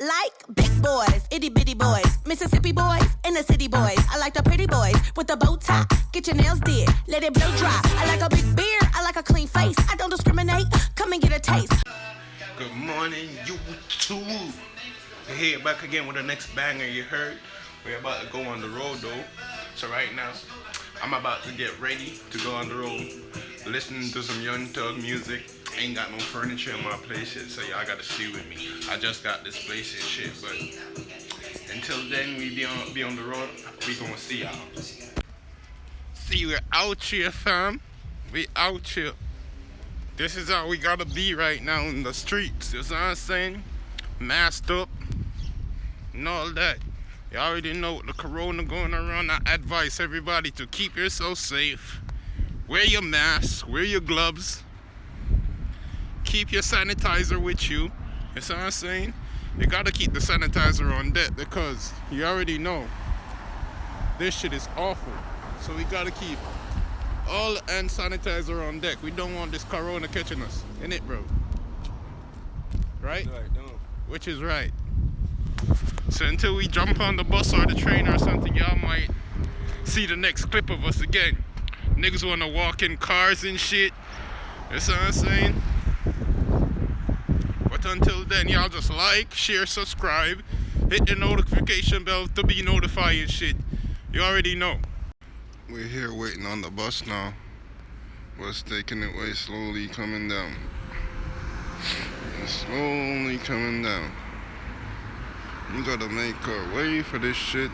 like big boys, itty bitty boys, Mississippi boys, inner city boys. I like the pretty boys with the bow tie. Get your nails did, let it blow dry. I like a big beard, I like a clean face. I don't discriminate, come and get a taste. Good morning, YouTube. We're here back again with the next banger you heard. We're about to go on the road though. So right now, I'm about to get ready to go on the road. Listening to some Young Thug music. Ain't got no furniture in my place yet, so y'all gotta see with me. I just got this place and shit, but until then we be on the road. We gonna see y'all. See, we're out here, fam. We out here. This is how we gotta be right now in the streets. You know what I'm saying? Masked up and all that. You already know the corona going around. I advise everybody to keep yourself safe. Wear your mask, wear your gloves. Keep your sanitizer with you. You know what I'm saying? You gotta keep the sanitizer on deck because you already know this shit is awful. So we gotta keep all the hand sanitizer on deck. We don't want this corona catching us. Innit, bro? Right? Which is right. So until we jump on the bus or the train or something, y'all might see the next clip of us again. Niggas wanna walk in cars and shit. You know what I'm saying? But until then, y'all just like, share, subscribe, hit the notification bell to be notified and shit. You already know. We're here waiting on the bus now. Bus taking it way, slowly coming down. It's slowly coming down. You gotta make a way for this shit.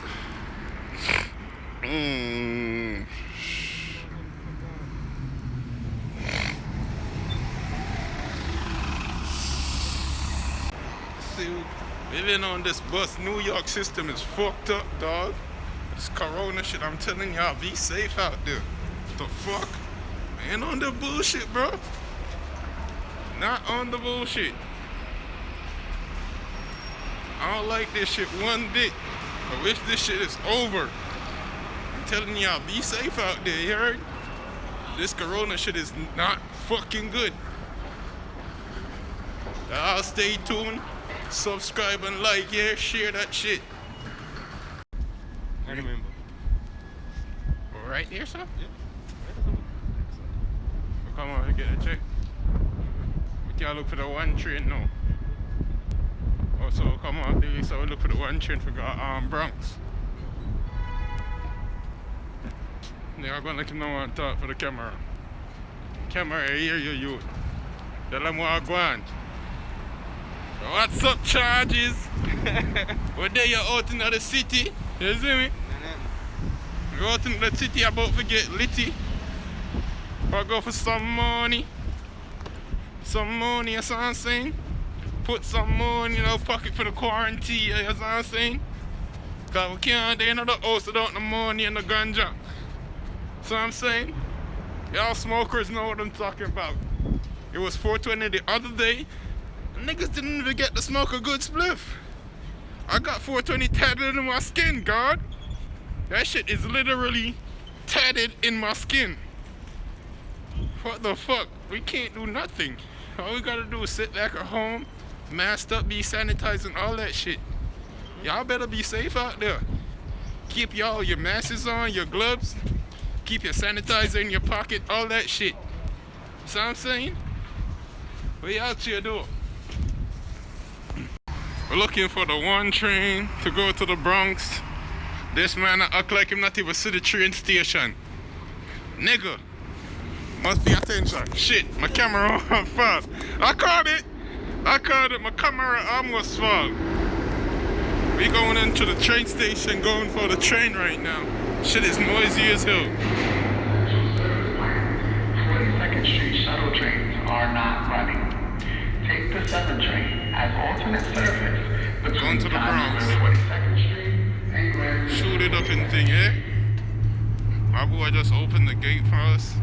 See, living on this bus, New York system is fucked up, dog. This corona shit, I'm telling y'all, be safe out there. What the fuck? Ain't on the bullshit, bro. Not on the bullshit. I don't like this shit one bit. I wish this shit is over. I'm telling y'all, be safe out there, you heard? This corona shit is not fucking good. Y'all stay tuned, subscribe and like, yeah, share that shit. I remember. Right there, sir? Yeah. Come on, get a check. We can't look for the one train now. Oh, so come on, dude. So we look for the one train for Bronx. They are gonna let you know what I talk for the camera. Camera, hear you. Tell them what I want. So what's up, charges? We're there, you're out in the city. You see me? Go out in the city, about to get litty. Or go for some money. Some money, you know what I'm saying? Put some money in our pocket for the quarantine, you know what I'm saying? Cause we can't do another house without the money and the ganja. So I'm saying, y'all smokers know what I'm talking about. It was 420 the other day. Niggas didn't even get to smoke a good spliff. I got 420 tatted in my skin, God. That shit is literally tatted in my skin. What the fuck? We can't do nothing. All we gotta do is sit back at home, masked up, be sanitizing, all that shit. Y'all better be safe out there. Keep your masks on, your gloves. Keep your sanitizer in your pocket, all that shit. See what I'm saying? We out here though. We're looking for the one train to go to the Bronx. This man act like him not even see the train station. Nigga, must be attention. Shit, my camera on fast. I caught it. My camera arm was fall. We going into the train station, going for the train right now. Shit is noisy as hell. 42nd Street shuttle trains are not running. Take the 7 train as alternate service between Going to the Bronx. 42nd Street and Grand. Shoot it up and thing, eh? My boy just opened the gate for us.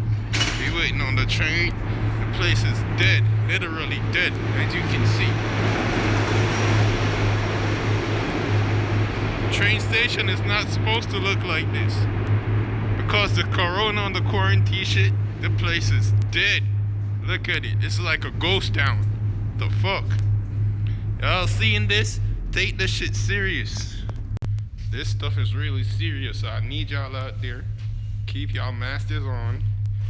We waiting on the train. The place is dead, literally dead, as you can see. Train station is not supposed to look like this. Because the corona and the quarantine shit, the place is dead. Look at it. It's like a ghost town. The fuck? Y'all seeing this? take this shit serious. This stuff is really serious. So I need y'all out there. Keep y'all masks on,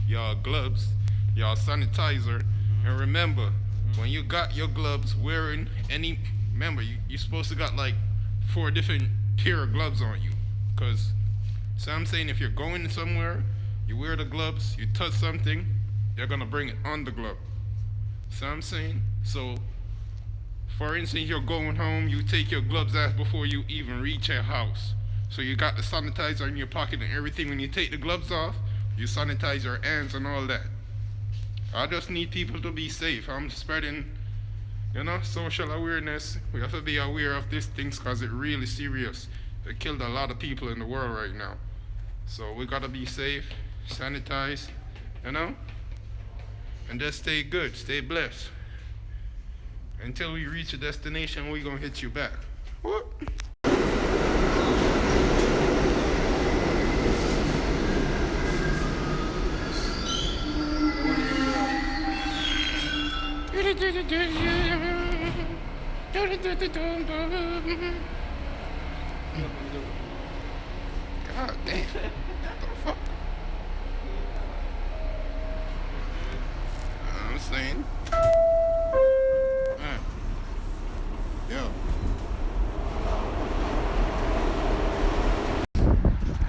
y'all gloves, y'all sanitizer, and remember, when you got your gloves wearing any, remember you're supposed to got like 4 different pair of gloves on you. Cause, so I'm saying if you're going somewhere, you wear the gloves, you touch something, they're gonna bring it on the glove. So I'm saying, so for instance, you're going home, you take your gloves off before you even reach your house. So you got the sanitizer in your pocket and everything. When you take the gloves off, you sanitize your hands and all that. I just need people to be safe. I'm spreading, social awareness. We have to be aware of these things because it's really serious. They killed a lot of people in the world right now. So we gotta be safe, sanitize, and just stay good, stay blessed. Until we reach a destination, we gonna hit you back. What? God damn. What the fuck? I'm saying. Yo.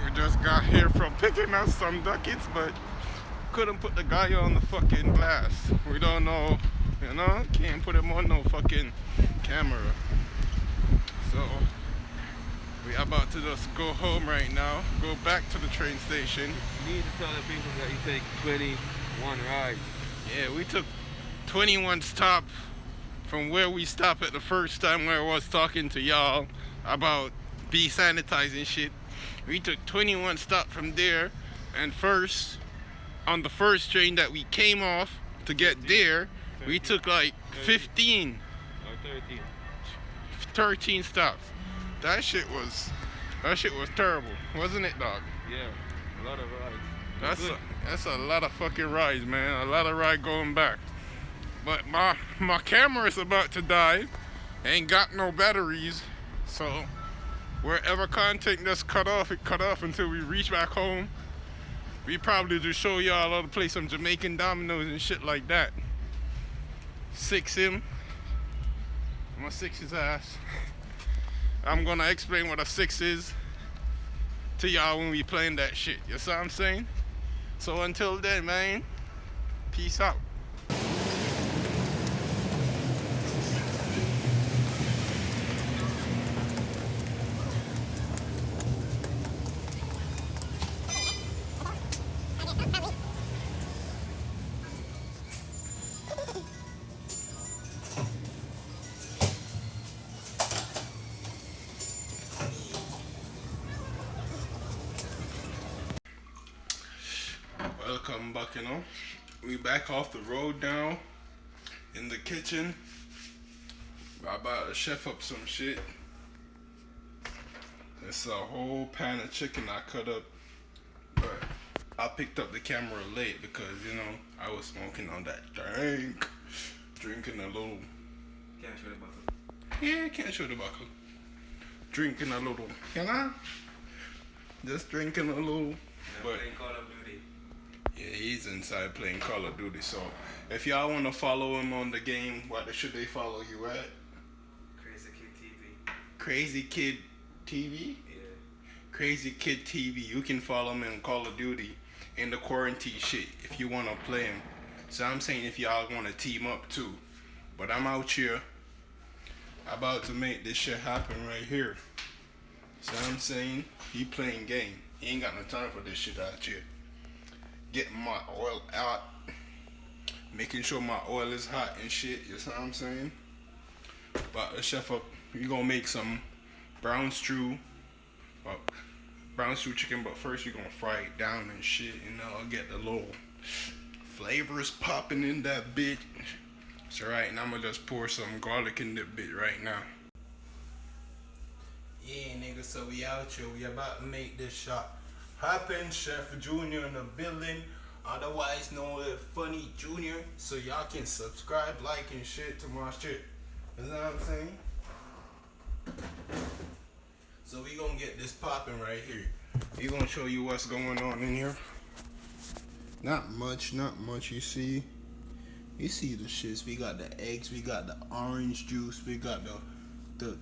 We just got here from picking up some ducats, but couldn't put the guy on the fucking blast. We don't know, can't put him on no fucking camera. So, we about to just go home right now, go back to the train station. You need to tell the people that you take 21 rides. Yeah, we took 21 stops from where we stopped at the first time where I was talking to y'all about be sanitizing shit. We took 21 stops from there, and on the first train that we came off to get there, we took like 15. Or 13. 13 stops. That shit was terrible, wasn't it, dog? Yeah, a lot of rides. That's a lot of fucking rides, man. A lot of ride going back. But my camera is about to die. Ain't got no batteries. So wherever content that's cut off, it cut off until we reach back home. We probably just show y'all how to play some Jamaican dominoes and shit like that. Six him. I'm gonna six his ass. I'm gonna explain what a 6 is to y'all when we playing that shit. You see what I'm saying? So until then, man, peace out. Welcome back, we back off the road now, in the kitchen. We're about to chef up some shit. It's a whole pan of chicken I cut up, but I picked up the camera late because, I was smoking on that drink, drinking a little. Can't show the buckle. Yeah, can't show the buckle. Drinking a little, just drinking a little. But playing Call of Duty. yeah, he's inside playing Call of Duty. So if y'all want to follow him on the game, what should they follow you at? Crazy Kid TV. Crazy Kid TV? Yeah. Crazy Kid TV. You can follow him in Call of Duty in the quarantine shit if you want to play him. So I'm saying if y'all want to team up too. But I'm out here about to make this shit happen right here. So I'm saying he playing game. He ain't got no time for this shit out here. Getting my oil out, making sure my oil is hot and shit, you see what I'm saying? But the chef up, we gonna make some brown stew chicken, but first you're gonna fry it down and shit, get the little flavors popping in that bit. So right now I'm gonna just pour some garlic in that bit right now. Yeah, nigga, so we out here, we about to make this shot happen. Chef Junior in the building, otherwise known as Funny Junior. So y'all can subscribe, like, and shit to my shit. You know what I'm saying? It's popping right here. We're gonna show you what's going on in here. Not much. You see the shits. We got the eggs. We got the orange juice. We got the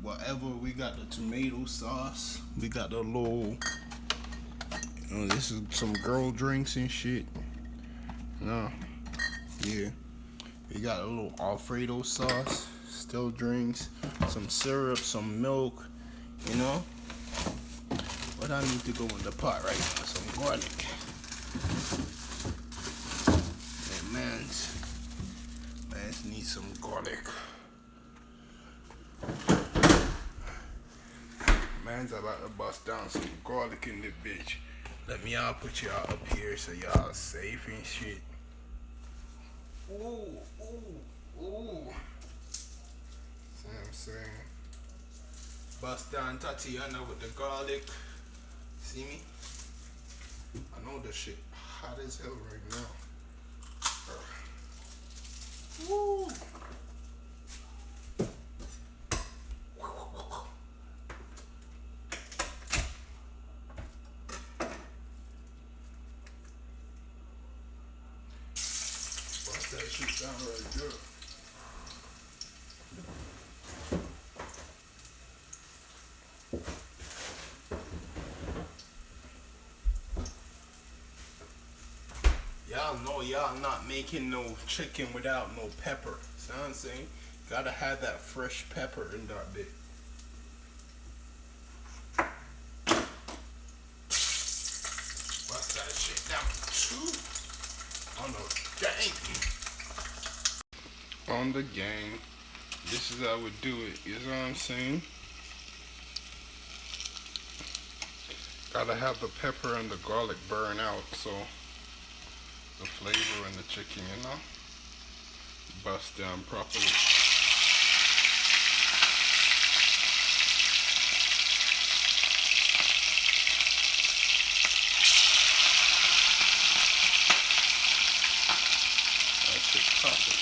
whatever. We got the tomato sauce. We got the little. This is some girl drinks and shit. No, yeah. We got a little Alfredo sauce. Still drinks. Some syrup. Some milk. But I need to go in the pot right now. Some garlic. And man's need some garlic. Man's about to bust down some garlic in the bitch. Let me all put y'all up here so y'all safe and shit. Ooh. See what I'm saying? Bust down Tatiana with the garlic. See me? I know this shit hot as hell right now. Woo! Bust that shit down right there. Y'all know y'all not making no chicken without no pepper. See what I'm saying? Gotta have that fresh pepper in that bit. Bust that shit down too. On the gang. On the gang. This is how I would do it. You know what I'm saying? Gotta have the pepper and the garlic burn out so the flavor in the chicken, bust down properly. That shit popping.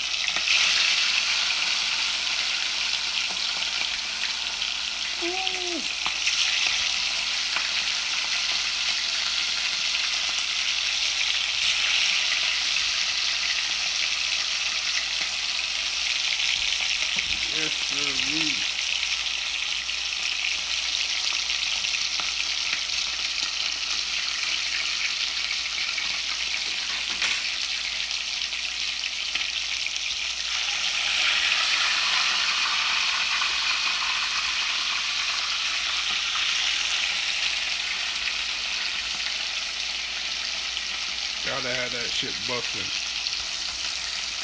Yes, sir. Gotta have that shit busting.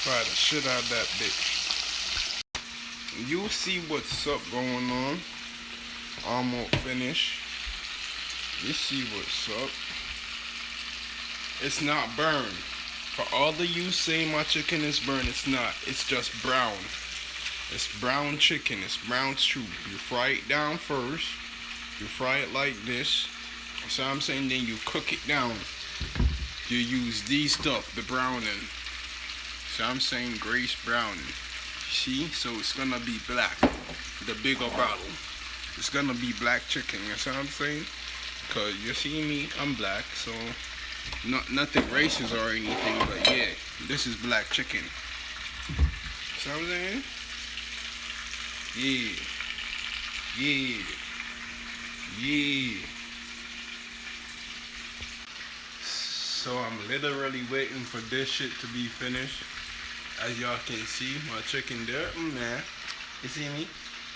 Fry the shit out of that bitch. You see what's up going on. Almost finished. You see what's up. It's not burned. For all of you say my chicken is burned, it's not. It's just brown. It's brown chicken. It's brown stew. You fry it down first. You fry it like this. So I'm saying then you cook it down. You use these stuff, the browning. So I'm saying grace browning. See? So it's gonna be black. The bigger bottle. It's gonna be black chicken. You know what I'm saying? Cause you see me, I'm black, so nothing racist or anything, but yeah, this is black chicken. See what I'm saying? Yeah. So I'm literally waiting for this shit to be finished. As y'all can see, my chicken there, man. You see me?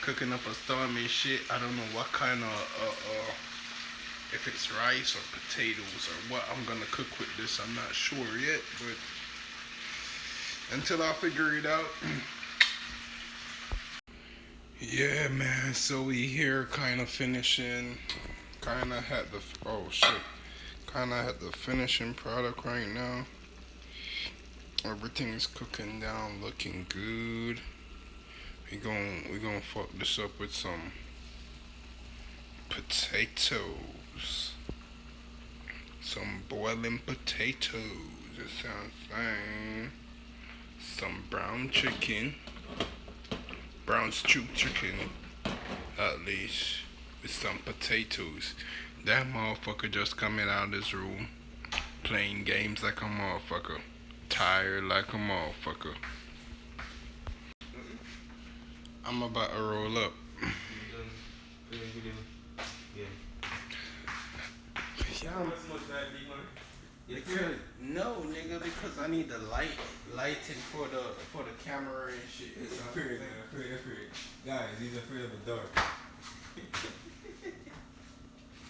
Cooking up a storm and shit. I don't know what kind of, if it's rice or potatoes or what I'm gonna cook with this. I'm not sure yet, but until I figure it out. Yeah, man. So we here kind of finishing. Kind of had the, kind of had the finishing product right now. Everything's cooking down, looking good. We gonna fuck this up with some potatoes, some boiling potatoes. It sounds fine. Some brown chicken, brown stew chicken, at least. with some potatoes. That motherfucker just coming out of this room, playing games like a motherfucker, tired like a motherfucker. I'm about to roll up. Yeah, because, no, nigga, because I need the lighting for the camera and shit. That's afraid. Guys, he's afraid of the dark.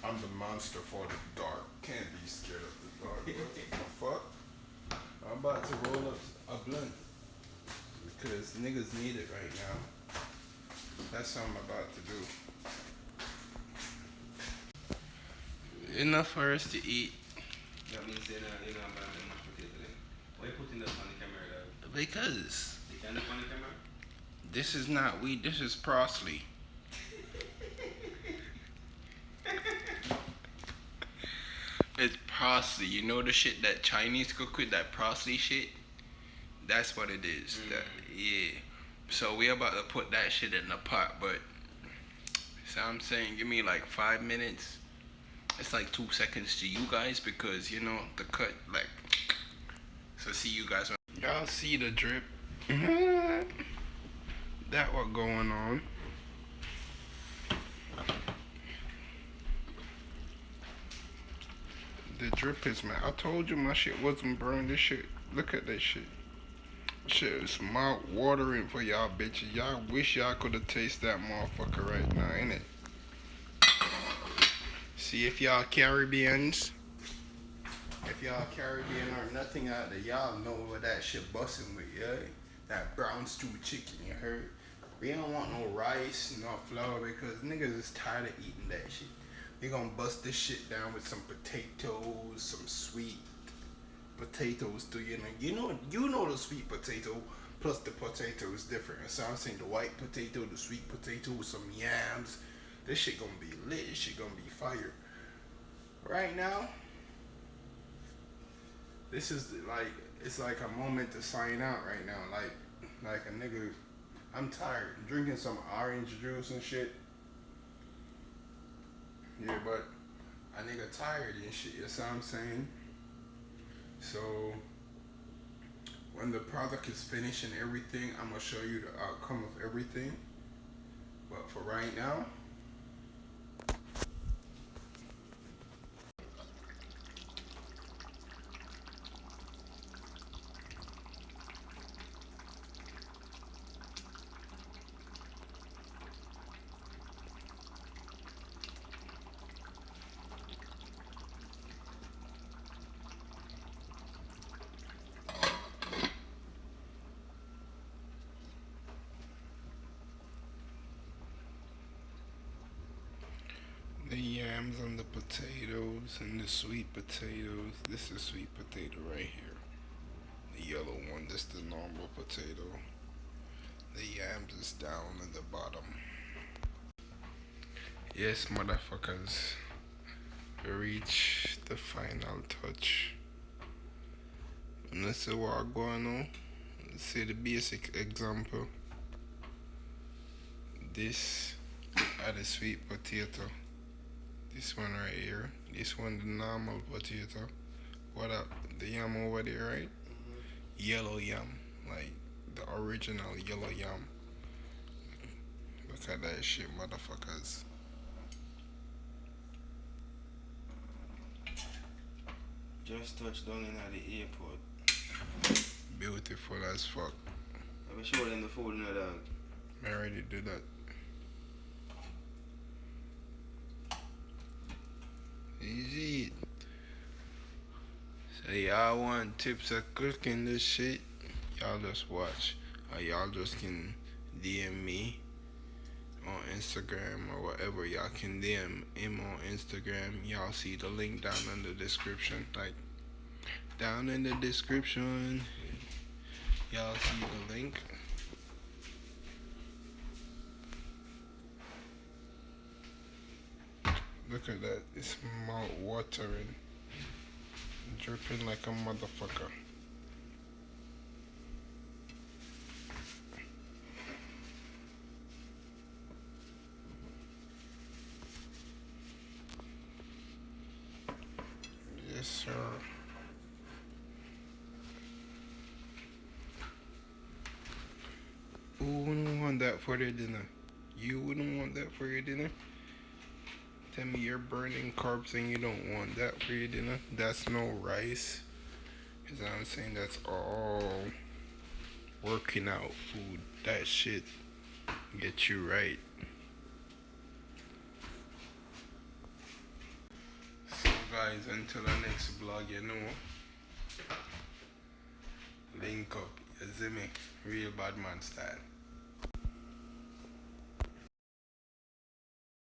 I'm the monster for the dark. Can't be scared of the dark. What the fuck? I'm about to roll up a blunt because niggas need it right now. That's what I'm about to do. Enough for us to eat. That means they're not buy that much potato then. Why you putting that on the camera dog? Because You can't look on the camera? this is not weed. This is parsley. It's parsley. You know the shit that Chinese cook with, that parsley shit? That's what it is. That, yeah. So we about to put that shit in the pot, but so I'm saying give me like 5 minutes. It's like 2 seconds to you guys because you know the cut like. So see you guys. Y'all see the drip? That what going on. The drip is, man. I told you my shit wasn't burned. This shit, look at that shit. Shit is mouth watering for y'all bitches. Y'all wish y'all could have tasted that motherfucker right now, innit? See if y'all Caribbeans, if y'all Caribbean or nothing out there, y'all know what that shit busting with, yeah? That brown stew chicken, you heard? We don't want no rice, no flour because niggas is tired of eating that shit. We gonna bust this shit down with some potatoes, some sweet potatoes too, you know the sweet potato plus the potato is different. So I'm saying the white potato, the sweet potato with some yams. This shit gonna be lit, this shit gonna be fire. Right now, this is like, it's like a moment to sign out right now. Like a nigga, I'm tired. I'm drinking some orange juice and shit. Yeah, but a nigga tired and shit, you know what I'm saying? So, when the product is finished and everything, I'm gonna show you the outcome of everything. But for right now, the yams and the potatoes and the sweet potatoes. This is sweet potato right here. The yellow one, this the normal potato. The yams is down at the bottom. Yes, motherfuckers. We reach the final touch. And let's see what going on. Let's see the basic example. This are the sweet potato. This one right here. This one the normal potato. What up? The yam over there, right? Yellow yam. Like the original yellow yam. Look at that shit, motherfuckers. Just touched down in at the airport. Beautiful as fuck. I be show them the food in the dog. I already do that. Easy. So y'all want tips of cooking this shit? Y'all just watch. Or y'all just can DM me on Instagram or whatever. Y'all can DM him on Instagram. Y'all see the link down in the description. Like down in the description. Y'all see the link. Look at that. It's mouth watering. Dripping like a motherfucker. sir. Who wouldn't want that for their dinner? You wouldn't want that for your dinner? Tell me you're burning carbs and you don't want that for your dinner? That's no rice. Cause I'm saying that's all working out food. That shit get you right. So guys, until the next vlog, you know, link up, you see me? Real bad man style.